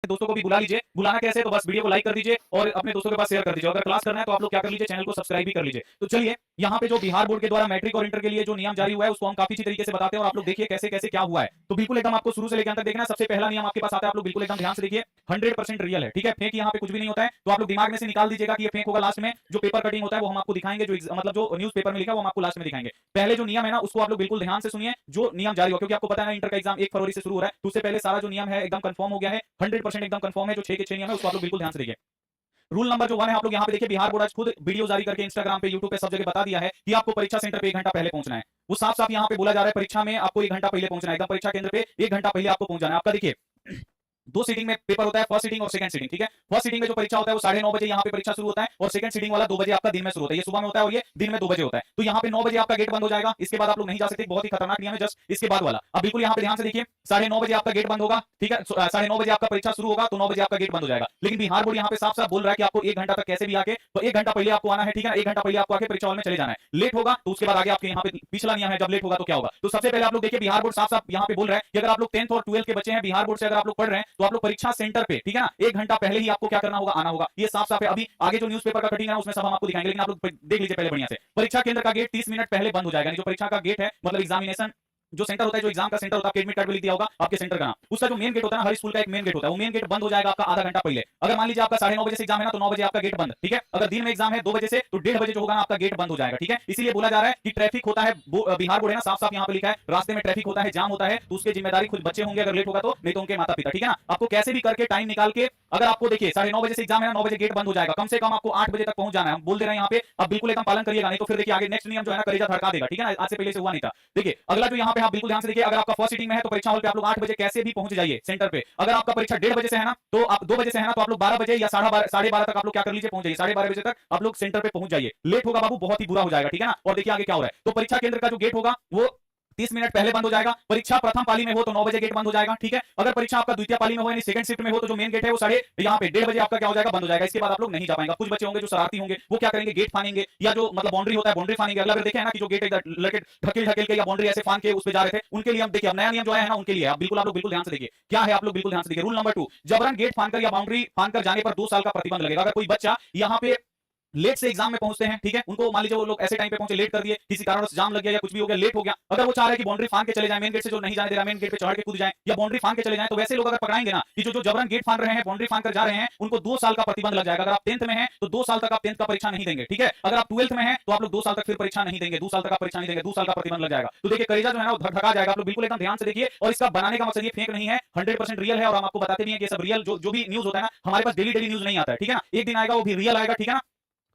दोस्तों को भी बुला लीजिए। बुलाना कैसे है, तो बस वीडियो को लाइक कर दीजिए और अपने दोस्तों के पास शेयर कर दीजिए। अगर क्लास करना है तो आप लोग क्या कर लीजिए, चैनल को सब्सक्राइब भी कर लीजिए। तो चलिए यहाँ पे जो बिहार बोर्ड के द्वारा मैट्रिक और इंटर के लिए जो नियम जारी हुआ है उसको हम काफी अच्छी तरीके से बताते हैं और आप लोग देखिए कैसे कैसे क्या हुआ है। तो बिल्कुल एकदम आपको शुरू से लेकर अंत तक देखना है। सबसे पहला नियम आपके पास आता है, आप लोग बिल्कुल एकदम ध्यान से देखिए, 100% रियल है, ठीक है, फेक यहाँ पे कुछ भी नहीं होता है। तो आप लोग दिमाग में से निकाल दीजिएगा कि ये फेक होगा। लास्ट में जो पेपर कटिंग होता है वो हम आपको दिखाएंगे, जो मतलब जो न्यूज पेपर में लिखा है वो हम आपको लास्ट में दिखाएंगे। पहले जो नियम है ना उसको आप लोग बिल्कुल ध्यान से सुनिए, जो नियम जारी हो, क्योंकि आपको पता है ना इंटर का एग्जाम 1 फरवरी से शुरू हो रहा है, तो उससे पहले सारा जो नियम है एकदम कंफर्म हो गया है, 100% एकदम कंफर्म है। जो 6 के 6 नियम है उसको आप लोग बिल्कुल ध्यान से देखिए। रूल नंबर जो 1 है, आप लोग यहाँ पे देखिए, बिहार बोर्ड आज खुद वीडियो जारी करके इंस्टाग्राम पे, यूट्यूब पे सब जगह बता दिया है कि आपको परीक्षा सेंटर पे 1 घंटा पहले पहुंचना है। वो साफ साफ यहाँ पे बोला जा रहा है, परीक्षा में आपको 1 घंटा पहले पहुंचना है, एकदम परीक्षा केंद्र पे 1 घंटा पहले आपको पहुंच जाना है। आपका देखिए 2 सीटिंग में पेपर होता है, फर्स्ट सीटिंग और सेकंड सीटिंग, ठीक है। फर्स्ट सीटिंग में जो परीक्षा होता है वो 9:30 बजे यहाँ पे परीक्षा शुरू होता है और सेकंड सीटिंग वाला 2 बजे आपका दिन में शुरू होता है। ये सुबह में होता है और ये दिन में 2 बजे होता है। तो यहाँ पे 9 बजे आपका गेट बंद हो जाएगा, इसके बाद आप लोग नहीं जा सकते, बहुत ही खतरनाक नियम है। जस्ट इसके बाद वाला अब बिल्कुल यहाँ पे ध्यान से देखिए, 9:30 बजे आपका गेट बंद होगा, ठीक है, 9:30 बजे आपका परीक्षा शुरू होगा तो 9 बजे आपका गेट बंद हो जाएगा। लेकिन बिहार बोर्ड यहाँ पे साफ साफ बोल रहा है कि आपको 1 घंटा तक कैसे भी आके, तो 1 घंटा पहले आपको आना है, ठीक है, 1 घंटा पहले आपको आके परीक्षा हॉल में चले जाना है। लेट होगा तो उसके बाद आगे आपके यहाँ पे पिछला नियम है, जब लेट होगा तो क्या होगा। तो सबसे पहले आप लोग देखिए, बिहार बोर्ड साफ साफ यहाँ पे बोल रहा है कि अगर आप लोग 10th और 12th के बच्चे हैं, बिहार बोर्ड से अगर आप लोग पढ़ रहे हैं तो आप लोग परीक्षा सेंटर पे, ठीक है ना, 1 घंटा पहले ही आपको क्या करना होगा, आना होगा। ये साफ साफ है। अभी आगे जो न्यूज़पेपर का कटिंग है उसमें सब हम आपको दिखाएंगे, लेकिन आप लोग देख लीजिए पहले बढ़िया से। परीक्षा केंद्र का गेट 30 मिनट पहले बंद हो जाएगा। जो परीक्षा का गेट है मतलब एग्जामिनेशन जो सेंटर होता है, जो एग्जाम का सेंटर होता है, आपके एडमिट कार्ड में लिख दिया होगा आपके सेंटर का नाम, उसका जो मेन गेट होता है ना, हर स्कूल का एक मेन गेट होता है, वो मेन गेट बंद हो जाएगा आपका आधा घंटा पहले। अगर मान लीजिए आपका 9:30 बजे से एग्जाम है ना, तो 9 बजे आपका गेट बंद, ठीक है। अगर दिन में एग्जाम है 2 बजे से, तो 1:30 बजे जो होगा ना आपका गेट बंद हो जाएगा, ठीक है। इसीलिए बोला जा रहा है कि ट्रैफिक होता है, बिहार बोर्ड है ना, साफ साफ यहाँ पे लिखा है, रास्ते में ट्रैफिक होता है, जाम होता है, तो उसकी जिम्मेदारी खुद बच्चे होंगे अगर लेट होगा तो, नहीं तो उनके माता पिता, ठीक है ना। आपको कैसे भी करके टाइम निकाल के, अगर आपको देखिए 9:30 बजे से एग्जाम है ना, 9 बजे गेट बंद हो जाएगा, कम से कम आपको 8 बजे तक पहुंच जाना है। हम बोल दे रहे हैं यहाँ पे, अब बिल्कुल एकदम पालन करिएगा, नहीं तो फिर देखिए आगे नेक्स्ट नियम जो है ना कलेजा धड़का देगा, ठीक है ना। आज से पहले से हुआ नहीं था। देखिए अगला जो यहाँ पे आप बिल्कुल ध्यान से देखिए, अगर आपका फर्स्ट सीटिंग में है तो परीक्षा हॉल पे आप लोग 8 बजे कैसे भी पहुंच जाइए सेंटर पे। अगर आपका परीक्षा 1:30 बजे से है ना, तो आप 2 बजे से है ना, तो आप लोग 12 बजे या 12:30 तक आप लोग क्या कर लीजिए, पहुंच जाइए। 12:30 बजे तक आप लोग सेंटर पे पहुंच जाइए। लेट होगा बाबू बहुत ही बुरा हो जाएगा, ठीक है ना। और देखिए आगे क्या हो रहा है, तो परीक्षा केंद्र का जो गेट होगा वो 30 मिनट पहले बंद हो जाएगा। परीक्षा प्रथम पाली में हो तो 9 बजे गेट बंद हो जाएगा, ठीक है। अगर परीक्षा आपका द्वितीय पाली में हो यानी सेकंड शिफ्ट में हो तो जो मेन गेट है वो यहाँ पे 1:30 बजे आपका क्या हो जाएगा, बंद हो जाएगा। इसके बाद आप लोग नहीं जा पाएंगे। कुछ बच्चे होंगे जो शरारती होंगे, वो क्या करेंगे, गेट फानेंगे, या जो मतलब बाउंड्री होता है बाउंड्री फानेंगे। अगला बार देखे है ना कि जो गेट लड़के ढकेल ढकेल के या बाउंड्री ऐसे फान के उस पे जा रहे थे, उनके लिए हम देखिए अब नया नियम जो है ना उनके लिए बिल्कुल आप लोग बिल्कुल ध्यान से देखिए क्या है। आप लोग बिल्कुल ध्यान से देखिए, रूल नंबर 2, जबरन गेट फानकर या बाउंड्री फानकर जाने पर 2 साल का प्रतिबंध लगेगा। अगर कोई बच्चा यहाँ पे लेट से एग्जाम में पहुंचते हैं, ठीक है, उनको मान लीजिए वो लोग ऐसे टाइम पे पहुंचे, लेट कर दिए, किसी कारण से जाम लग गया या कुछ भी हो गया, लेट हो गया, अगर वो चाह रहे हैं कि बाउंड्री फान के चले जाएं, मेन गेट से जो नहीं जाने दे रहा, मेन गेट पे चढ़ के कूद जाएं या बाउंड्री फान के चले जाएं, तो वैसे लोग अगर पकड़ाएंगे ना कि जो जबरन गेट फान रहे हैं, बाउंड्री फान कर जा रहे हैं, उनको 2 साल का प्रतिबंध लग जाएगा। अगर आप 10th में हैं तो 2 साल तक आप 10th का परीक्षा नहीं देंगे, ठीक है। अगर आप 12th में हैं तो आप लोग 2 साल तक फिर परीक्षा नहीं देंगे, 2 साल तक आप परीक्षा नहीं देंगे, 2 साल का प्रतिबंध लग जाएगा। तो देखिए कलेजा जो है ना वो धड़का जाएगा। आप लोग बिल्कुल एकदम ध्यान से देखिए, और इसका बनाने का मकसद ये फेक नहीं है, 100% रियल है। और हम आपको बताते भी हैं कि सब रियल जो भी न्यूज होता है ना, हमारे पास डेली न्यूज नहीं आता है, ठीक है ना। एक दिन आएगा वो भी रियल आएगा, ठीक है ना,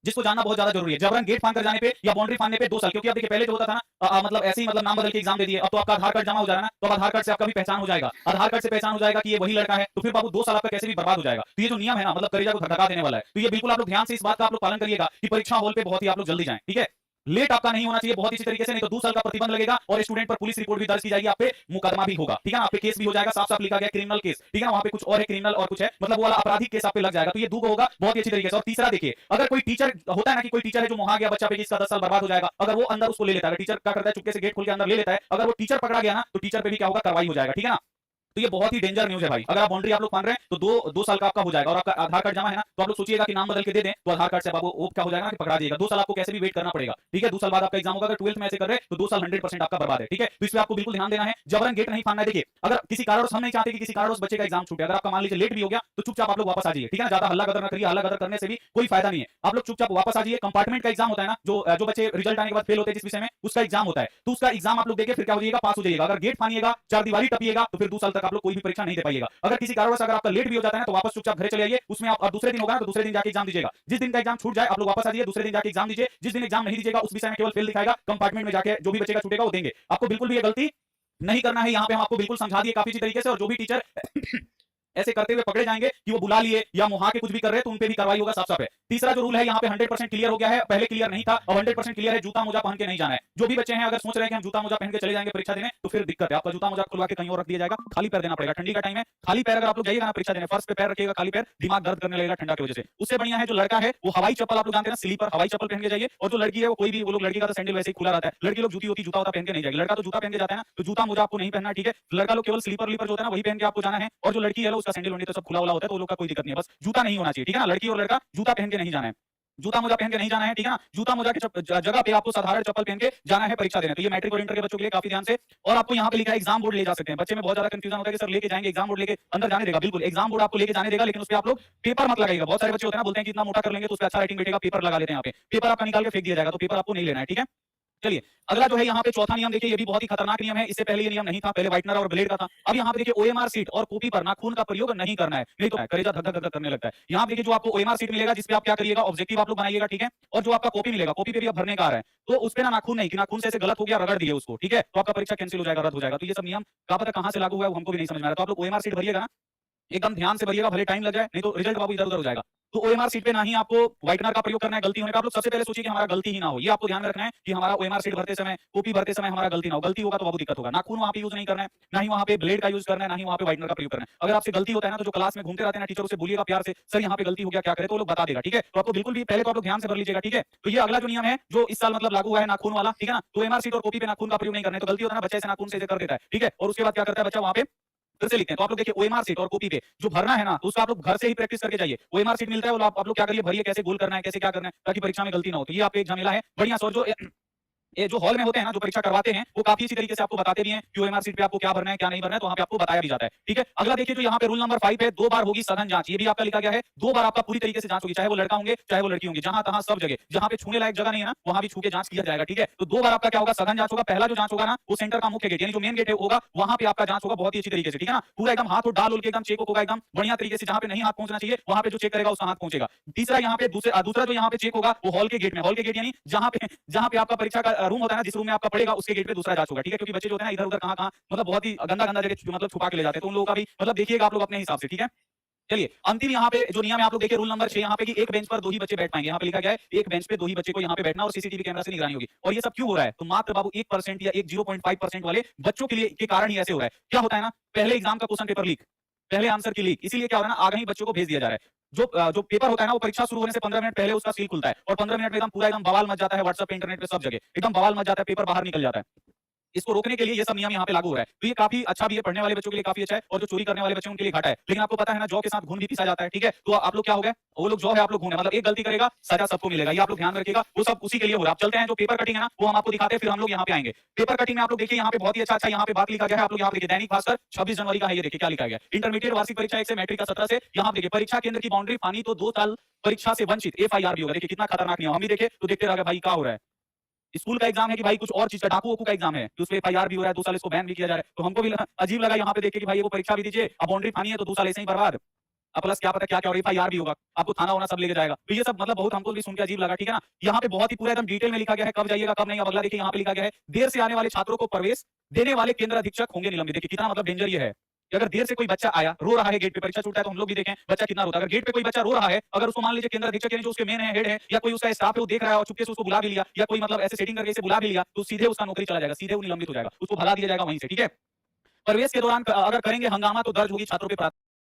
जिसको जानना बहुत ज्यादा जरूरी है। जबरन गेट फान कर जाने पे या बाउंड्री फानने पे 2 साल, क्योंकि अब देखिए पहले जो होता था ना मतलब ऐसे ही मतलब नाम बदल के एग्जाम दे दिए, अब तो आपका आधार कार्ड जमा हो जा रहा है ना, तो आधार कार्ड से आपका भी पहचान हो जाएगा, आधार कार्ड से पहचान हो जाएगा कि ये वही लड़का है, तो फिर बाबू 2 साल आपका कैसे भी बर्बाद हो जाएगा। तो ये जो नियम है ना मतलब कलेजा को धड़का देने वाला है। तो ये बिल्कुल आप लोग ध्यान से इस बात का आप लोग पालन करिएगा कि परीक्षा हॉल पे बहुत ही आप लोग जल्दी जाएं, ठीक है। लेट आपका नहीं होना चाहिए बहुत इसी तरीके से, नहीं तो 2 साल का प्रतिबंध लगेगा और स्टूडेंट पर पुलिस रिपोर्ट भी दर्ज की जाएगी, आप पे मुकदमा भी होगा, ठीक है ना, आप पे केस भी हो जाएगा। साफ साफ लिखा गया क्रिमिनल केस, ठीक है ना, वहां पे कुछ और है क्रिमिनल और कुछ है मतलब वो वाला आपराधिक केस आप पे लग जाएगा। तो ये 2 होगा बहुत ही अच्छी तरीके से। और तीसरा देखिए, अगर कोई टीचर होता है ना कि कोई टीचर है जो मोहा गया बच्चा पे, इसका 10 साल बर्बाद हो जाएगा, अगर वो अंदर उसको ले लेता है, टीचर क्या करता है चुपके से गेट खोल के अंदर ले लेता है, अगर वो टीचर पकड़ा गया ना तो टीचर पे भी क्या होगा, कार्रवाई हो जाएगा, ठीक है ना। तो ये बहुत ही डेंजर न्यूज़ है भाई। अगर आप बाउंड्री आप लोग मान रहे हैं तो 2 साल का आपका हो जाएगा। और आपका आधार कार्ड जमा है ना, तो आप लोग सोचिएगा कि नाम बदल के दे दें तो आधार कार्ड से बाबू वो क्या हो जाएगा ना कि पकड़ा दिएगा। 2 साल आपको कैसे भी वेट करना पड़ेगा, ठीक है। 2 साल बाद आपका एग्जाम होगा। अगर 12th में ऐसे कर रहे तो 2 साल 100% आपका बर्बाद है, ठीक है। तो इसलिए आपको बिल्कुल ध्यान देना है, जबरन गेट नहीं फानना है। देखिए अगर किसी कारणवश हम नहीं चाहते कि किसी कारणवश बच्चे का एग्जाम छूटे, अगर आपका मान लीजिए लेट भी हो गया तो चुपचाप आप लोग वापस आ जाइए, ठीक है ना। ज्यादा हल्ला गदर ना करिए, हल्ला गदर करने से भी कोई फायदा नहीं है। आप लोग चुपचाप वापस आ जाइए। कंपार्टमेंट का एग्जाम होता है ना, जो बच्चे रिजल्ट आने के बाद फेल होते हैं जिस विषय में, उसका एग्जाम होता है, तो उसका एग्जाम आप लोग देके फिर क्या हो जाइएगा, पास हो जाइएगा। अगर गेट फानिएगा, चार दीवारी टपिएगा, तो फिर 2 साल तक आप लोग कोई भी परीक्षा नहीं दे पाइएगा। अगर किसी अगर आपका लेट भी हो जाता है तो वापस चुपचाप घर चले आइए। उसमें आप दूसरे दिन होगा ना तो दूसरे दिन जाके एग्जाम दीजिएगा। जिस दिन का एग्जाम छूट जाए आप लोग वापस आ जाइए, दूसरे दिन जाके एग्जाम दीजिए। जिस दिन एग्जाम नहीं दीजिएगा उस विषय में केवल फेल दिखाएगा, कंपार्टमेंट में जाके जो भी बचेगा छूटेगा वो देंगे। आपको बिल्कुल भी ये गलती नहीं करना है। यहाँ पे हम आपको बिल्कुल समझा दिए काफी अच्छी तरीके से। और जो भी टीचर ऐसे करते हुए पकड़े जाएंगे कि वो बुला लिए या मुहा के कुछ भी कर रहे हैं तो उन पे भी कार्रवाई होगा, साफ साफ है। तीसरा जो रूल है यहाँ पे 100% क्लियर हो गया है, पहले क्लियर नहीं था, अब 100% क्लियर है, जूता मोजा पहन के नहीं जाना है। जो भी बच्चे हैं अगर सोच रहे हैं कि हम जूता मोजा पहन के चले जाएंगे परीक्षा देने, तो फिर दिक्कत है, आपका जूता मोजा खुलवा के कहीं और रख दिया जाएगा, खाली पैर देना पड़ेगा। ठंडी का टाइम है, खाली पैर अगर आप लोग जाइएगा ना परीक्षा देने, फर्श पे पैर रखिएगा खाली पैर, दिमाग दर्द करने लगेगा ठंडा की वजह से। उससे बढ़िया है जो लड़का है वो हवाई चप्पल, आप लोग जानते हैं ना, स्लीपर हवाई चप्पल पहन के जाइए, और जो लड़की है वो कोई भी, वो लोग लड़की का तो सैंडल वैसे ही खुला रहता है, लड़की लोग जूती होती जूता होता पहन के नहीं जाएगी, लड़का तो जूता पहन के जाता है ना, तो जूता मोजा आपको नहीं पहनना, ठीक है। लड़का लोग केवल स्लीपर लीपर जो होता है ना वही पहन के आपको जाना है, और जो लड़की है उसका सैंडल वैंडल तो सब खुला हुआ होता है, तो वो लोग का कोई दिक्कत नहीं है, बस जूता नहीं होना चाहिए, ठीक है ना। लड़की और लड़का जूता पहन के नहीं जाना है, जूता मोजा पहन के नहीं जाना है, ठीक है ना। जूता मोजा की जगह पे आपको साधारण चप्पल पहन के जाना है परीक्षा देने। तो ये मैट्रिक और इंटर के बच्चों के लिए काफी ध्यान से। और आपको यहाँ पे लिखा है एग्जाम बोर्ड ले जा सकते हैं। बच्चे में बहुत ज्यादा कंफ्यूजन होता है कि सर लेके जाएंगे एग्जाम बोर्ड, लेके अंदर जाने देगा, बिल्कुल एग्जाम बोर्ड आपको लेके जाने देगा, लेकिन उस पर आप लोग पेपर मत लगाइएगा। बहुत सारे बच्चे होते हैं ना, बोलते हैं कि इतना मोटा कर लेंगे तो उस पर अच्छा राइटिंग बैठेगा, पेपर लगा लेते हैं यहाँ पे, पेपर आपका निकाल के फेंक दिया जाएगा, तो पेपर आपको नहीं लेना है, ठीक है। चलिए अगला जो है यहाँ पे चौथा नियम देखिए, ये भी बहुत ही खतरनाक नियम है। इससे पहले ये नियम नहीं था, पहले व्हाइटनर और ब्लेड का था। अब यहाँ पे देखिए ओएमआर सीट और कॉपी पर नाखून का प्रयोग नहीं करना है, नहीं तो कलेजा धक धक धक करने लगता है। यहाँ पे देखिए जो आपको ओएमआर सीट मिलेगा, जिसपे आप क्या करिएगा, ऑब्जेक्टिव आप लोग बनाइएगा, ठीक है। और जो आपका कॉपी मिलेगा, कॉपी पे भी आप भरने का आ रहा है, तो उस पे ना नाखून नहीं कि नाखून से ऐसे गलत हो गया, रगड़ दिए उसको, ठीक है, तो आपका परीक्षा कैंसिल हो जाएगा, रद्द हो जाएगा। तो ये सब नियम क्या पता कहां से लागू हुआ है, वो हमको भी नहीं समझ में आ रहा। तो आप लोग ओएमआर सीट भरिएगा ना, एकदम ध्यान से भरिएगा, भले टाइम लग जाए, नहीं तो रिजल्ट बाबू इधर उधर हो जाएगा। तो ओएमआर सीट पे ना ही आपको व्हाइटनर का प्रयोग करना है गलती होने का। आप लोग सबसे पहले सोचिए कि हमारा गलती ही ना हो, ये आपको ध्यान में रखना है कि हमारा ओएमआर सीट भरते समय, कॉपी भरते समय हमारा गलती ना हो। गलती होगा तो बाबू दिक्कत होगा। नाखून वहां पे यूज नहीं करना है, ना ही वहां पे ब्लेड का यूज करना है, ना ही वहां पे व्हाइटनर का प्रयोग करना है। अगर आपसे गलती होता है ना, तो जो क्लास में घूमते रहते हैं ना, टीचर से बोलिएगा प्यार से, सर यहाँ पे गलती हो गया, क्या करे, तो वो लोग बता देगा, ठीक है। तो आपको बिल्कुल भी पहले तो आप लोग ध्यान से भर लीजिएगा, ठीक है। तो ये अगला जो नियम है जो इस साल मतलब लागू हुआ है नाखून वाला, ठीक है ना। तो ओएमआर सीट और कॉपी पे नाखून का प्रयोग नहीं करना है। तो गलती होता है ना, बच्चा ऐसे नाखून से कर देता है, ठीक है, और उसके बाद क्या करता है बच्चा, वहां पे फिर से लिखते हैं। तो आप लोग देखिए ओएमआर सीट और कॉपी पे जो भरना है ना, तो उसका आप लोग घर से ही प्रैक्टिस करके जाइए। ओएमआर सीट मिलता है, वो आप लोग क्या करिए, भरिए, कैसे गोल करना है, कैसे क्या करना है, ताकि परीक्षा में गलती ना हो। तो ये आपका एक झमेला है बढ़िया सर। जो ये जो हॉल में होते हैं ना, जो परीक्षा करवाते हैं, वो काफी अच्छी तरीके से आपको बताते भी हैं कि ओएमआर सीट पे आपको क्या भरना है, क्या नहीं भरना है, तो वहां पे आपको बताया भी जाता है, ठीक है। अगला देखिए जो यहाँ पे रूल नंबर 5 है, 2 बार होगी सघन जांच। ये भी आपका लिखा गया है, 2 बार आपका पूरी तरीके से जांच होगी, चाहे वो लड़का होंगे चाहे वो लड़की होंगे, जहां तहां सब जगह, जहां पे छूने लायक जगह नहीं है ना, वहां भी छू के जांच किया जाएगा, ठीक है। तो 2 बार आपका क्या होगा, सघन जांच होगा। पहला जो जांच होगा ना, वो सेंटर का मुख्य गेट यानी जो मेन गेट होगा, वहां पे आपका जांच होगा बहुत ही अच्छी तरीके से, ठीक है ना। पूरा एकदम हाथ डाल उल के एकदम चेक होगा एकदम बढ़िया तरीके से, जहां पे नहीं हाथ पहुंचना चाहिए वहां पे जो चेक करेगा उसका हाथ पहुंचेगा। तीसरा यहाँ पे दूसरा जो यहाँ पे चेक होगा वो हॉल के गेट में, हॉल के गेट यानी जहां पे आपका परीक्षा का रूम होता है ना, जिस रूम में आपका पड़ेगा उसके गेट पे दूसरा जांच होगा, ठीक है। क्योंकि बच्चे जो होते हैं ना इधर उधर कहां मतलब बहुत ही गंदा गंदा जगह मतलब छुपा के ले जाते हैं, तो उन लोगों का भी मतलब देखिएगा आप लोग अपने हिसाब से, ठीक है। चलिए अंतिम यहाँ पे जो नियम है आप लोग देखिए, रूल नंबर 6 यहाँ पे कि एक बेंच पर 2 ही बच्चे बैठ पाएंगे। यहाँ पे लिखा गया है एक बेंच पे 2 ही बच्चे को यहाँ पे बैठना और सीसीटीवी कैमरा से निगरानी होगी। और ये सब क्यों हो रहा है, तो मात्र बाबू 1% या 0.5% वाले बच्चों के लिए के कारण ही ऐसे हो रहा है। क्या होता है ना, पहले एग्जाम का क्वेश्चन पेपर लीक, पहले आंसर की लीक, इसीलिए क्या हो रहा है ना, आगे ही बच्चों को भेज दिया जा रहा है। जो पेपर होता है ना, वो परीक्षा शुरू होने से 15 मिनट पहले उसका सील खुलता है, और 15 मिनट में एकदम पूरा एकदम बवाल मच जाता है, व्हाट्सएप पे इंटरनेट पे सब जगह एकदम बवाल मच जाता है, पेपर बाहर निकल जाता है। इसको रोकने के लिए ये सब नियम यहाँ पे लागू हो रहा है। तो ये काफी अच्छा भी है, पढ़ने वाले बच्चों के लिए काफी अच्छा है, और जो चोरी करने वाले बच्चे उनके लिए घाटा है। लेकिन आपको पता है ना, जौ के साथ घुन भी पिसा जाता है, ठीक है। तो आप लोग क्या हो गए, वो लोग जौ है, आप लोग घुन है, मतलब एक गलती करेगा सजा सबको मिलेगा, ये आप लोग ध्यान में रखिएगा। वो सब उसी के लिए हो रहा है। आप चलते हैं, जो पेपर कटिंग है ना वो हम आपको दिखाते हैं, फिर हम लोग यहाँ पे आएंगे। पेपर कटिंग में आप लोग देखिए यहाँ पे बहुत ही अच्छा यहाँ पे बात लिखा गया है। आप लोग यहाँ पे देखिए, दैनिक भास्कर 26 जनवरी का है, ये देखिए क्या लिखा गया, इंटरमीडिएट वार्षिक परीक्षा 1 से मैट्रिक का 17 से। यहाँ देखिए परीक्षा केंद्र की बाउंड्री पानी तो 2 साल परीक्षा से वंचित एफआईआर भी होगा। देखिए कितना खतरनाक नियम, हम भी देखे तो देखते रह गए भाई क्या हो रहा है। स्कूल का एग्जाम है कि भाई कुछ और चीज का, डाकू का एग्जाम है, तो उस पे एफआईआर भी हो रहा है, 2 साल इसको बैन भी किया जा रहा है। तो हमको भी अजीब लगा यहाँ पे देख के कि भाई ये वो परीक्षा भी दीजिए, अब बाउंड्री पानी है तो 2 साल ऐसे ही बर्बाद। अब प्लस क्या पता क्या क्या, और एफआईआर भी होगा, आपको थाना होना सब लेके जाएगा। तो ये सब मतलब बहुत हमको भी सुन के अजीब लगा, ठीक है ना। यहाँ पे बहुत ही पूरा एकदम डिटेल में लिखा गया है कब जाइएगा कब नहीं। अब अगला देखिए यहाँ पे लिखा गया है, देर से आने वाले छात्रों को प्रवेश देने वाले केंद्र अधीक्षक होंगे निलंबित। देखिए कितना मतलब डेंजर ये है कि अगर देर से कोई बच्चा आया, रो रहा है, गेट पे परीक्षा छूटा है, तो हम लोग भी देखें बच्चा कितना रोता है। अगर गेट पे कोई बच्चा रो रहा है, अगर उसको मान लीजिए केंद्र अधीक्षक यानी जो उसके मेन है, हेड है, या कोई उसका स्टाफ है, वो देख रहा है और चुपके से उसको बुला भी लिया, या कोई मतलब ऐसे सेटिंग करके इसे बुला भी लिया, तो सीधे उसका नौकरी चला जाएगा, सीधे वो निलंबित हो जाएगा, उसको भगा दिया जाएगा वहीं से, ठीक है। प्रवेश के दौरान अगर करेंगे हंगामा तो दर्ज होगी छात्रों पे